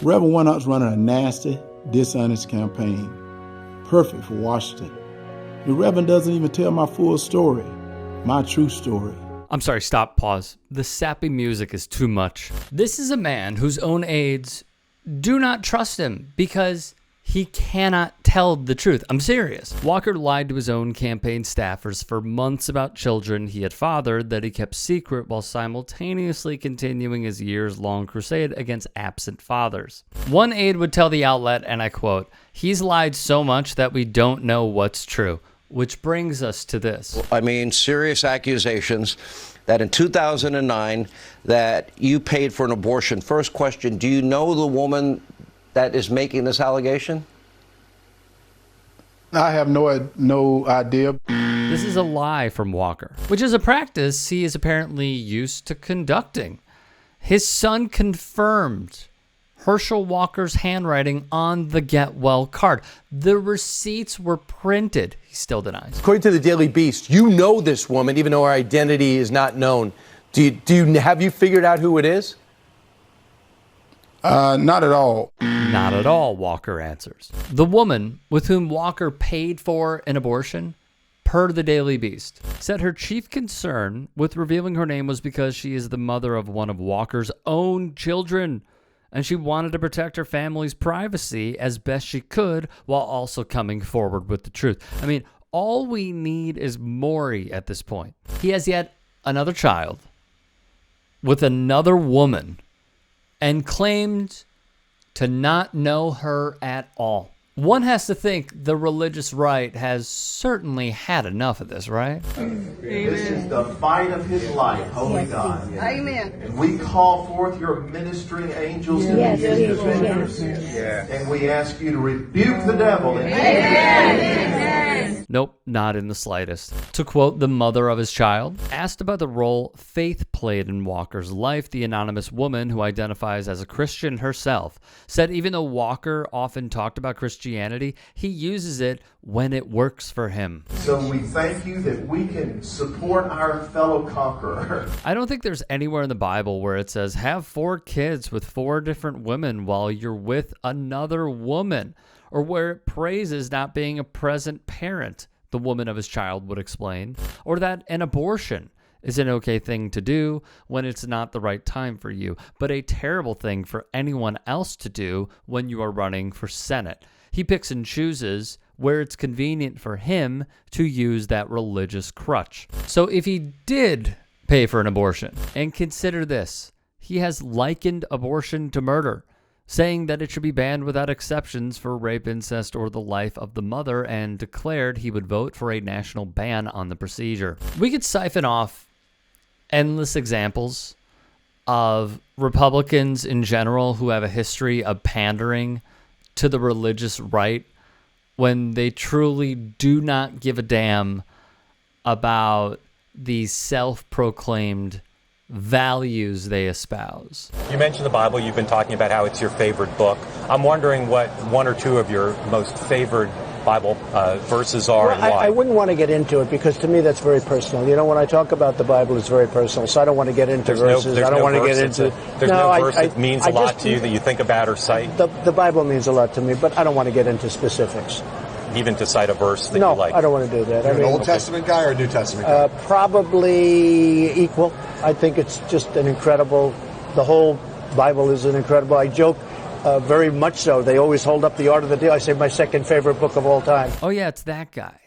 Reverend Warnock's running a nasty, dishonest campaign. Perfect for Washington. The Reverend doesn't even tell my full story, my true story. I'm sorry, stop, pause. The sappy music is too much. This is a man whose own aides do not trust him because he cannot tell the truth. I'm serious. Walker lied to his own campaign staffers for months about children he had fathered that he kept secret while simultaneously continuing his years-long crusade against absent fathers. One aide would tell the outlet, and I quote, "He's lied so much that we don't know what's true." Which brings us to this. I mean, serious accusations that in 2009 that you paid for an abortion. First question, do you know the woman that is making this allegation? I have no idea. This is a lie from Walker, which is a practice he is apparently used to conducting. His son confirmed Herschel Walker's handwriting on the Get Well card. The receipts were printed. He still denies. According to the Daily Beast, you know this woman, even though her identity is not known. Have you figured out who it is? Not at all. Not at all, Walker answers. The woman with whom Walker paid for an abortion, per the Daily Beast, said her chief concern with revealing her name was because she is the mother of one of Walker's own children, and she wanted to protect her family's privacy as best she could while also coming forward with the truth. I mean, all we need is Maury at this point. He has yet another child with another woman and claimed to not know her at all. One has to think the religious right has certainly had enough of this, right? Amen. This is the fight of his life, holy God. Amen. And we call forth your ministering angels to be his defenders. And we ask you to rebuke the devil. Amen. Nope, not in the slightest. To quote the mother of his child, asked about the role faith played in Walker's life, the anonymous woman who identifies as a Christian herself said even though Walker often talked about Christianity, he uses it when it works for him. So we thank you that we can support our fellow conqueror. I don't think there's anywhere in the Bible where it says have 4 kids with 4 different women while you're with another woman, or where it praises not being a present parent, the woman of his child would explain, or that an abortion is an okay thing to do when it's not the right time for you, but a terrible thing for anyone else to do when you are running for Senate. He picks and chooses where it's convenient for him to use that religious crutch. So if he did pay for an abortion, and consider this, he has likened abortion to murder, saying that it should be banned without exceptions for rape, incest, or the life of the mother, and declared he would vote for a national ban on the procedure. We could siphon off endless examples of Republicans in general who have a history of pandering to the religious right when they truly do not give a damn about the self-proclaimed values they espouse. You mentioned the Bible. You've been talking about how it's your favorite book. I'm wondering what 1 or 2 of your most favorite Bible verses are and why. I wouldn't want to get into it because to me that's very personal. You know, when I talk about the Bible, it's very personal, so I don't want to get into verses. I don't want to get into... There's no verse that means a lot to you that you think about or cite? The Bible means a lot to me, but I don't want to get into specifics. Even to cite a verse that you like? No, I don't want to do that. You're an Old Testament guy or a New Testament guy? Probably equal. I think it's just an incredible... The whole Bible is an incredible... I joke very much so. They always hold up the Art of the Deal. I say my second favorite book of all time. Oh yeah, it's that guy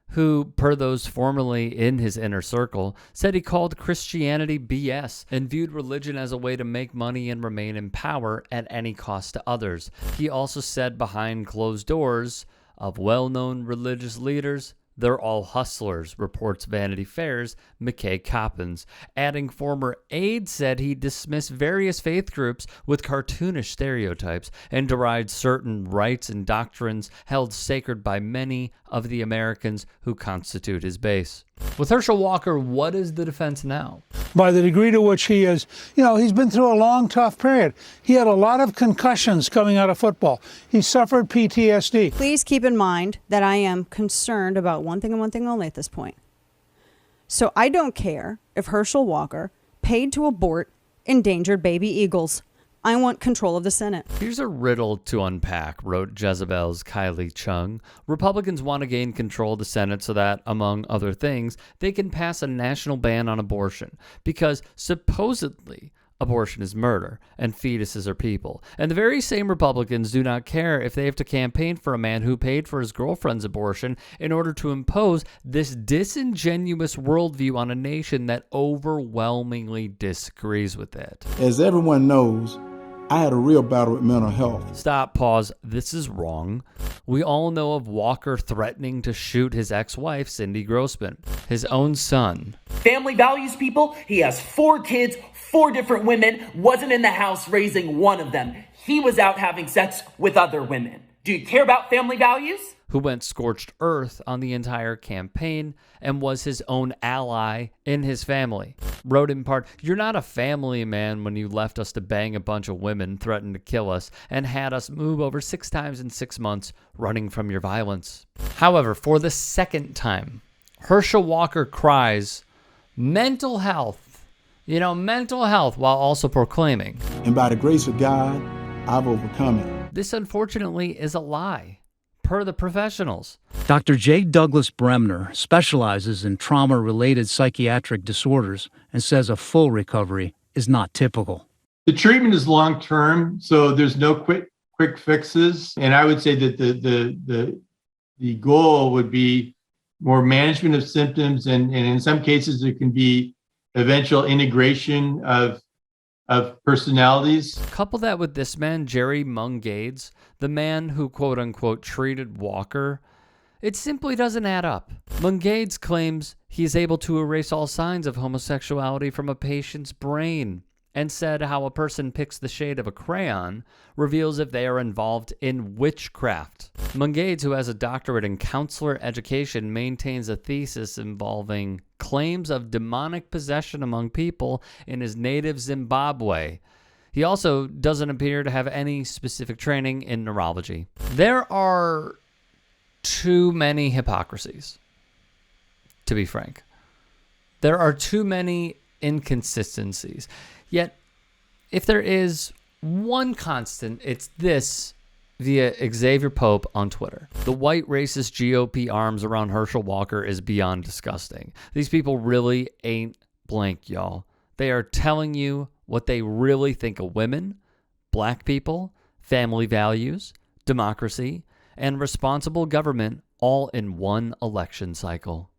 who, per those formerly in his inner circle, said he called Christianity BS and viewed religion as a way to make money and remain in power at any cost to others. He also said behind closed doors of well-known religious leaders, they're all hustlers, reports Vanity Fair's McKay Coppins. Adding former aide said he dismissed various faith groups with cartoonish stereotypes and derided certain rights and doctrines held sacred by many of the Americans who constitute his base. With Herschel Walker, what is the defense now? By the degree to which he is, he's been through a long, tough period. He had a lot of concussions coming out of football. He suffered PTSD. Please keep in mind that I am concerned about one thing and one thing only at this point. So I don't care if Herschel Walker paid to abort endangered baby eagles. I want control of the Senate. Here's a riddle to unpack, wrote Jezebel's Kylie Chung. Republicans want to gain control of the Senate so that, among other things, they can pass a national ban on abortion. Because supposedly, abortion is murder, and fetuses are people. And the very same Republicans do not care if they have to campaign for a man who paid for his girlfriend's abortion in order to impose this disingenuous worldview on a nation that overwhelmingly disagrees with it. As everyone knows, I had a real battle with mental health. Stop, pause. This is wrong. We all know of Walker threatening to shoot his ex-wife, Cindy Grossman, his own son. Family values, people. He has 4 kids, 4 different women, wasn't in the house raising one of them. He was out having sex with other women. Do you care about family values? Who went scorched earth on the entire campaign and was his own ally in his family. Wrote in part, "You're not a family man when you left us to bang a bunch of women, threatened to kill us, and had us move over 6 times in 6 months running from your violence." However, for the second time, Herschel Walker cries, mental health, mental health, while also proclaiming, And by the grace of God, I've overcome it. this unfortunately is a lie, per the professionals. Dr. J. Douglas Bremner specializes in trauma-related psychiatric disorders and says a full recovery is not typical. The treatment is long-term, so there's no quick fixes. And I would say that the goal would be more management of symptoms, and in some cases it can be eventual integration of personalities. Couple that with this man, Jerry Mungades, the man who quote-unquote treated Walker, it simply doesn't add up. Mungades claims he is able to erase all signs of homosexuality from a patient's brain, and said how a person picks the shade of a crayon reveals if they are involved in witchcraft. Mungades, who has a doctorate in counselor education, maintains a thesis involving claims of demonic possession among people in his native Zimbabwe. He also doesn't appear to have any specific training in neurology. There are too many hypocrisies, to be frank. There are too many inconsistencies. Yet, if there is one constant, it's this via Xavier Pope on Twitter. The white racist GOP arms around Herschel Walker is beyond disgusting. These people really ain't blank, y'all. They are telling you what they really think of women, black people, family values, democracy, and responsible government all in one election cycle.